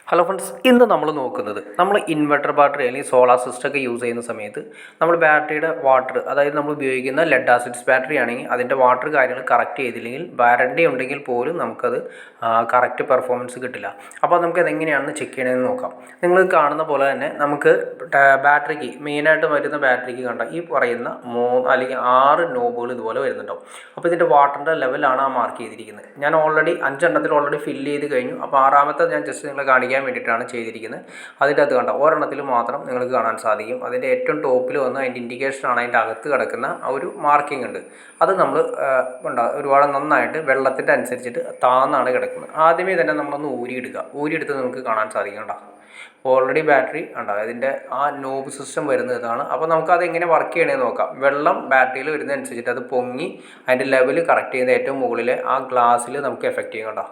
Hello friends, ഇന്ന് നമ്മൾ നോക്കുന്നത് നമ്മൾ ഇൻവെർട്ടർ ബാറ്ററി അല്ലെങ്കിൽ സോളാർ സിസ്റ്റം ഒക്കെ യൂസ് ചെയ്യുന്ന സമയത്ത് നമ്മൾ ബാറ്ററിയുടെ വാട്ടർ, അതായത് നമ്മൾ ഉപയോഗിക്കുന്ന ലെഡ് ആസിഡ്സ് ബാറ്ററി ആണെങ്കിൽ അതിൻ്റെ വാട്ടർ കാര്യങ്ങൾ കറക്റ്റ് ചെയ്തില്ലെങ്കിൽ വാറണ്ടി ഉണ്ടെങ്കിൽ പോലും നമുക്കത് കറക്റ്റ് പെർഫോമൻസ് കിട്ടില്ല. അപ്പോൾ നമുക്ക് അതെങ്ങനെയാണെന്ന് ചെക്ക് ചെയ്യണമെന്ന് നോക്കാം. നിങ്ങൾ കാണുന്ന പോലെ തന്നെ നമുക്ക് ബാറ്ററിക്ക് മെയിനായിട്ട് വരുന്ന ബാറ്ററിക്ക് കണ്ട ഈ പറയുന്ന 3 അല്ലെങ്കിൽ 6 നോബുകൾ ഇതുപോലെ വരുന്നുണ്ടാവും. അപ്പോൾ ഇതിൻ്റെ വാട്ടറിൻ്റെ ലെവലാണ് ആ മാർക്ക് ചെയ്തിരിക്കുന്നത്. ഞാൻ ഓൾറെഡി 5 എണ്ണത്തിൽ ഓൾറെഡി ഫില്ല് ചെയ്ത് കഴിഞ്ഞു. അപ്പോൾ ആറാമത്തെ ഞാൻ ജസ്റ്റ് നിങ്ങളെ കാണിക്കാൻ വേണ്ടിയിട്ടാണ് ചെയ്തിരിക്കുന്നത്. അതിൻ്റെ അകത്ത് കണ്ട ഒരെണ്ണത്തിൽ മാത്രം നിങ്ങൾക്ക് കാണാൻ സാധിക്കും. അതിൻ്റെ ഏറ്റവും ടോപ്പിൽ വന്ന് അതിൻ്റെ ഇൻഡിക്കേഷനാണ് അതിൻ്റെ അകത്ത് കിടക്കുന്ന ആ ഒരു മാർക്കിംഗ് ഉണ്ട്. അത് നമ്മൾ ഒരുപാട് നന്നായിട്ട് വെള്ളത്തിൻ്റെ അനുസരിച്ചിട്ട് താന്നാണ് കിടക്കുന്നത്. ആദ്യമേ തന്നെ നമ്മളൊന്ന് ഊരിയെടുത്ത് നമുക്ക് കാണാൻ സാധിക്കും. കേട്ടോ, ഓൾറെഡി ബാറ്ററി ഉണ്ടാകും. അതിൻ്റെ ആ നോബ് സിസ്റ്റം വരുന്നത് ഇതാണ്. അപ്പോൾ നമുക്കത് എങ്ങനെ വർക്ക് ചെയ്യണമെന്ന് നോക്കാം. വെള്ളം ബാറ്ററിയിൽ വരുന്നതനുസരിച്ചിട്ട് അത് പൊങ്ങി അതിൻ്റെ ലെവൽ കറക്റ്റ് ചെയ്യുന്ന ഏറ്റവും മുകളിൽ ആ ഗ്ലാസ്സിൽ നമുക്ക് എഫക്റ്റ് ചെയ്യും. കേട്ടോ,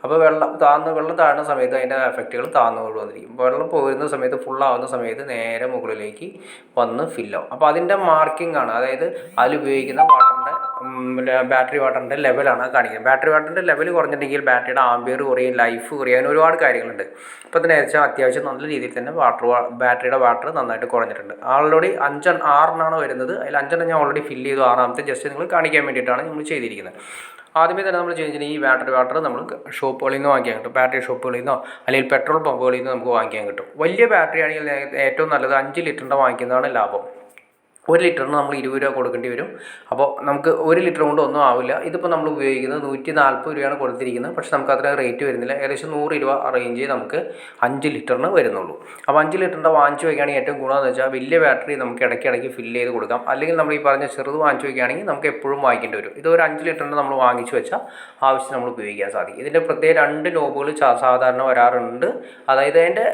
അപ്പോൾ വെള്ളം താഴുന്ന സമയത്ത് അതിൻ്റെ എഫക്റ്റുകൾ താഴ്ന്നു വന്നിരിക്കും. വെള്ളം പോരുന്ന സമയത്ത് ഫുള്ളാവുന്ന സമയത്ത് നേരെ മുകളിലേക്ക് വന്ന് ഫില്ലാവും. അപ്പോൾ അതിൻ്റെ മാർക്കിംഗ് ആണ്, അതായത് അതിൽ ഉപയോഗിക്കുന്ന ബാറ്ററി വാട്ടറിൻ്റെ ലെവലാണ് കാണിക്കുന്നത്. ബാറ്ററി വാട്ടറിൻ്റെ ലെവൽ കുറഞ്ഞിട്ടുണ്ടെങ്കിൽ ബാറ്ററിയുടെ ആംബിയർ കുറയും, ലൈഫ് കുറയാൻ ഒരുപാട് കാര്യങ്ങളുണ്ട്. ഇപ്പോൾ തന്നെ വെച്ചാൽ അത്യാവശ്യം നല്ല രീതിയിൽ തന്നെ ബാറ്ററിയുടെ വാട്ടർ നന്നായിട്ട് കുറഞ്ഞിട്ടുണ്ട്. ഓൾറെഡി 6 വരുന്നത്. അതിൽ 5 ഞാൻ ഓൾറെഡി ഫില്ല് ചെയ്തു. ആറാമത്തെ ജസ്റ്റ് നിങ്ങൾ കാണിക്കാൻ വേണ്ടിയിട്ടാണ് നമ്മൾ ചെയ്തിരിക്കുന്നത്. ആദ്യമേ തന്നെ നമ്മൾ ചെയ്യുന്നത് ഈ ബാറ്ററി വാട്ടർ നമ്മൾ ഷോപ്പുകളിൽ നിന്ന് വാങ്ങിക്കാൻ കിട്ടും. ബാറ്ററി ഷോപ്പുകളിൽ നിന്നോ അല്ലെങ്കിൽ പെട്രോൾ പമ്പുകളിൽ നിന്ന് നമുക്ക് വാങ്ങിക്കാൻ കിട്ടും. വലിയ ബാറ്ററി ആണെങ്കിൽ ഏറ്റവും നല്ലത് 5 ലിറ്ററിൻ്റെ വാങ്ങിക്കുന്നതാണ് ലാഭം. 1 ലിറ്ററിന് നമ്മൾ 20 രൂപ കൊടുക്കേണ്ടി വരും. അപ്പോൾ നമുക്ക് 1 ലിറ്റർ കൊണ്ട് ഒന്നും ആവില്ല. ഇതിപ്പോൾ നമ്മൾ ഉപയോഗിക്കുന്നത് 140 രൂപയാണ് കൊടുത്തിരിക്കുന്നത്. പക്ഷേ നമുക്ക് അത്ര റേറ്റ് വരുന്നില്ല. ഏകദേശം 100 രൂപ റേഞ്ച് നമുക്ക് 5 ലിറ്ററിന് വരുന്നുള്ളൂ. അപ്പോൾ 5 ലിറ്ററിൻ്റെ വാങ്ങിച്ച് വയ്ക്കുകയാണെങ്കിൽ ഏറ്റവും ഗുണമെന്ന് വെച്ചാൽ വലിയ ബാറ്ററി നമുക്ക് ഇടയ്ക്കിടയ്ക്ക് ഫില്ല് ചെയ്ത് കൊടുക്കാം. അല്ലെങ്കിൽ നമ്മൾ ഈ പറഞ്ഞ ചെറുത് വാങ്ങിച്ച് വയ്ക്കുകയാണെങ്കിൽ നമുക്ക് എപ്പോഴും വാങ്ങിക്കേണ്ടി വരും. ഇത് ഒരു 5 ലിറ്ററിൻ്റെ നമ്മൾ വാങ്ങിച്ച് വെച്ചാൽ ആവശ്യം നമ്മൾ ഉപയോഗിക്കാൻ സാധിക്കും. ഇതിൻ്റെ പ്രത്യേക 2 നോബുകൾ സാധാരണ വരാറുണ്ട്. അതായത് അതിൻ്റെ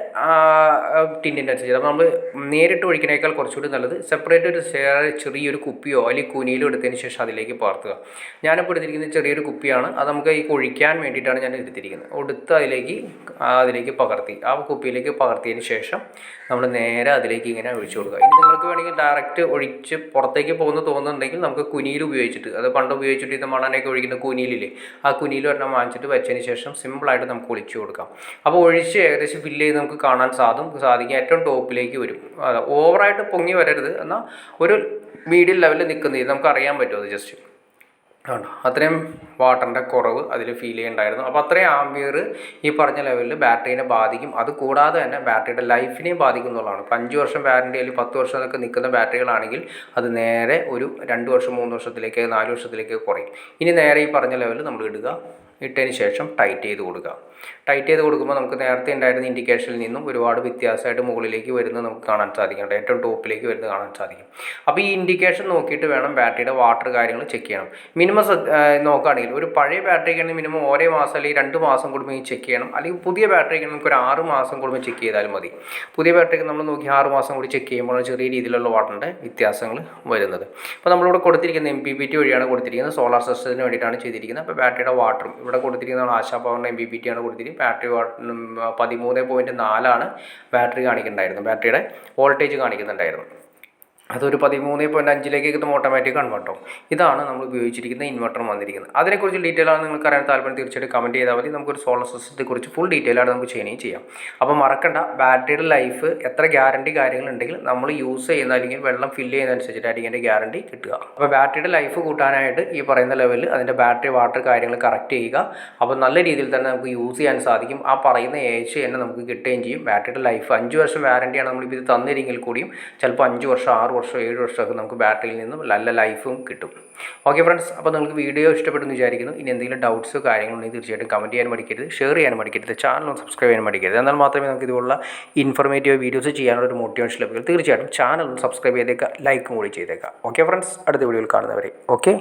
ടിന്നിൻ്റെ അനുസരിച്ച് അപ്പോൾ നമ്മൾ നേരിട്ട് ഒഴിക്കുന്നതിനേക്കാൾ കുറച്ചുകൂടി നല്ലത് സെപ്പറേറ്റ് ഒരു ചെറിയൊരു കുപ്പിയോ അല്ലെങ്കിൽ കുനിയിലോ എടുത്തതിന് ശേഷം അതിലേക്ക് പകർത്തുക. ഞാനിപ്പോൾ എടുത്തിരിക്കുന്നത് ചെറിയൊരു കുപ്പിയാണ്. അത് നമുക്ക് ഈ ഒഴിക്കാൻ വേണ്ടിയിട്ടാണ് ഞാൻ എടുത്തിരിക്കുന്നത്. എടുത്ത് അതിലേക്ക് പകർത്തി ആ കുപ്പിയിലേക്ക് പകർത്തിയതിന് ശേഷം നമ്മൾ നേരെ അതിലേക്ക് ഇങ്ങനെ ഒഴിച്ചു കൊടുക്കുക. ഇനി നിങ്ങൾക്ക് വേണമെങ്കിൽ ഡയറക്റ്റ് ഒഴിച്ച് പുറത്തേക്ക് തോന്നുന്നുണ്ടെങ്കിൽ നമുക്ക് കുനിയിൽ ഉപയോഗിച്ചിട്ട്, അത് പണ്ട് ഉപയോഗിച്ചിട്ട് ഇത് മണ്ണനൊക്കെ ഒഴിക്കുന്ന കുനിയിലില്ലേ, ആ കുനിയിൽ ഒരെണ്ണം വാങ്ങിച്ചിട്ട് വെച്ചതിന് ശേഷം സിമ്പിളായിട്ട് നമുക്ക് ഒഴിച്ചു കൊടുക്കാം. അപ്പോൾ ഒഴിച്ച് ഏകദേശം ഫില്ല് ചെയ്ത് നമുക്ക് കാണാൻ സാധിക്കും. ഏറ്റവും ടോപ്പിലേക്ക് വരും. ഓവറായിട്ട് പൊങ്ങി വരരുത്, എന്നാൽ ഒരു മീഡിയം ലെവലിൽ നിൽക്കുന്നത് നമുക്ക് അറിയാൻ പറ്റും. അത് ജസ്റ്റ് ആണ്, അത്രയും വാട്ടറിൻ്റെ കുറവ് അതിൽ ഫീൽ ചെയ്യുന്നുണ്ടായിരുന്നു. അപ്പോൾ അത്രയും ആംബിയർ ഈ പറഞ്ഞ ലെവലിൽ ബാറ്ററീനെ ബാധിക്കും. അത് കൂടാതെ തന്നെ ബാറ്ററിയുടെ ലൈഫിനെയും ബാധിക്കും എന്നുള്ളതാണ്. ഇപ്പോൾ 5 വർഷം വാറണ്ടി അല്ലെങ്കിൽ 10 വർഷമൊക്കെ നിൽക്കുന്ന ബാറ്ററികളാണെങ്കിൽ അത് നേരെ ഒരു 2 വർഷം 3 വർഷത്തിലേക്ക് 4 വർഷത്തിലേക്ക് കുറയും. ഇനി നേരെ ഈ പറഞ്ഞ ലെവലിൽ നമ്മൾ ഇട്ടതിന് ശേഷം ടൈറ്റ് ചെയ്ത് കൊടുക്കുമ്പോൾ നമുക്ക് നേരത്തെ ഉണ്ടായിരുന്ന ഇൻഡിക്കേഷനിൽ നിന്നും ഒരുപാട് വ്യത്യാസമായിട്ട് മുകളിലേക്ക് വരുന്നത് നമുക്ക് കാണാൻ സാധിക്കും. ഏറ്റവും ടോപ്പിലേക്ക് വരുന്നത് കാണാൻ സാധിക്കും. അപ്പോൾ ഈ ഇൻഡിക്കേഷൻ നോക്കിയിട്ട് വേണം ബാറ്ററിയുടെ വാട്ടർ കാര്യങ്ങൾ ചെക്ക് ചെയ്യണം. മിനിമം നോക്കുകയാണെങ്കിൽ ഒരു പഴയ ബാറ്ററിക്കാണെങ്കിൽ മിനിമം ഓരോ മാസം അല്ലെങ്കിൽ 2 മാസം കൂടുമ്പോൾ ചെക്ക് ചെയ്യണം. അല്ലെങ്കിൽ പുതിയ ബാറ്ററിക്ക് നമുക്ക് ഒരു 6 മാസം കൂടുമ്പോൾ ചെക്ക് ചെയ്താലും മതി. പുതിയ ബാറ്ററിക്ക് നമ്മൾ നോക്കി 6 മാസം കൂടി ചെക്ക് ചെയ്യുമ്പോൾ ചെറിയ രീതിയിലുള്ള വാട്ടറിൻ്റെ വ്യത്യാസങ്ങൾ വരുന്നത്. അപ്പോൾ നമ്മളിവിടെ കൊടുത്തിരിക്കുന്ന MPPT വഴിയാണ് കൊടുത്തിരിക്കുന്നത്. സോളാർ സിസ്റ്റത്തിന് വേണ്ടിയിട്ടാണ് ചെയ്തിരിക്കുന്നത്. അപ്പോൾ ബാറ്ററിയുടെ വാട്ടറും ഇവിടെ കൊടുത്തിരിക്കുന്നതാണ് ആശാ പവറിൻ്റെ MPPT ആണ് കൊടുത്തിരിക്കുന്നത്. ബാറ്ററി 13.4 ബാറ്ററി കാണിക്കുന്നുണ്ടായിരുന്നു. ബാറ്ററിയുടെ വോൾട്ടേജ് കാണിക്കുന്നുണ്ടായിരുന്നു. അതൊരു 13.5 എത്തും ഓട്ടോമാറ്റിക് കൺവെർട്ടർ. ഇതാണ് നമ്മൾ ഉപയോഗിച്ചിരിക്കുന്ന ഇൻവെർട്ടർ വന്നിരിക്കുന്നത്. അതിനെക്കുറിച്ച് ഡീറ്റെയിൽ ആണ് നിങ്ങൾക്ക് അറിയാൻ താല്പര്യം തീർച്ചയായിട്ടും കമൻറ്റ് ചെയ്താൽ മതി. നമുക്കൊരു സോളാർ സിസ്റ്റത്തെക്കുറിച്ച് ഫുൾ ഡീറ്റെയിൽ ആയിട്ട് നമുക്ക് ചെയ്യുകയും ചെയ്യാം. അപ്പോൾ മറക്കണ്ട, ബാറ്ററിയുടെ ലൈഫ് എത്ര ഗ്യാരണ്ടി കാര്യങ്ങളുണ്ടെങ്കിൽ നമ്മൾ യൂസ് ചെയ്യുന്ന അല്ലെങ്കിൽ വെള്ളം ഫില്ല് ചെയ്യുന്നതനുസരിച്ചിട്ടായിരിക്കും അതിൻ്റെ ഗ്യാരണ്ടി കിട്ടുക. അപ്പോൾ ബാറ്ററിയുടെ ലൈഫ് കൂട്ടാനായിട്ട് ഈ പറയുന്ന ലെവലിൽ അതിൻ്റെ ബാറ്ററി വാട്ടർ കാര്യങ്ങൾ കറക്റ്റ് ചെയ്യുക. അപ്പോൾ നല്ല രീതിയിൽ തന്നെ നമുക്ക് യൂസ് ചെയ്യാൻ സാധിക്കും. ആ പറയുന്ന ഏജ് തന്നെ നമുക്ക് കിട്ടുകയും ചെയ്യും. ബാറ്ററിയുടെ ലൈഫ് 5 വർഷം വാറണ്ടിയാണ് നമ്മളിപ്പോൾ ഇത് തന്നിരിക്കെങ്കിൽ കൂടിയും ചിലപ്പോൾ 5 വർഷം 6 വർഷം 7 വർഷമൊക്കെ നമുക്ക് ബാറ്ററിയിൽ നിന്നും നല്ല ലൈഫും കിട്ടും. ഓക്കെ ഫ്രണ്ട്സ്, അപ്പോൾ നിങ്ങൾക്ക് വീഡിയോ ഇഷ്ടപ്പെട്ടെന്ന് വിചാരിക്കുന്നു. ഇനി എന്തെങ്കിലും ഡൗട്ട്സോ കാര്യങ്ങളുണ്ടെങ്കിൽ തീർച്ചയായിട്ടും കമൻറ്റ് ചെയ്യാൻ മടിക്കരുത്, ഷെയർ ചെയ്യാൻ മടിക്കരുത്, ചാനൽ സബ്സ്ക്രൈബ് ചെയ്യാൻ മടിക്കരുത്. എന്നാൽ മാത്രമേ നമുക്ക് ഇതുപോലുള്ള ഇൻഫോർമേറ്റീവ് വീഡിയോസ് ചെയ്യാനുള്ള ഒരു മോട്ടിവേഷൻ ലഭിക്കും. തീർച്ചയായിട്ടും ചാനൽ സബ്സ്ക്രൈബ് ചെയ്തേക്കുക, ലൈക്കും കൂടി ചെയ്തേക്കുക. ഓക്കെ ഫ്രണ്ട്സ്, അടുത്ത വീഡിയോയിൽ കാണുന്നവരെ ഓക്കെ.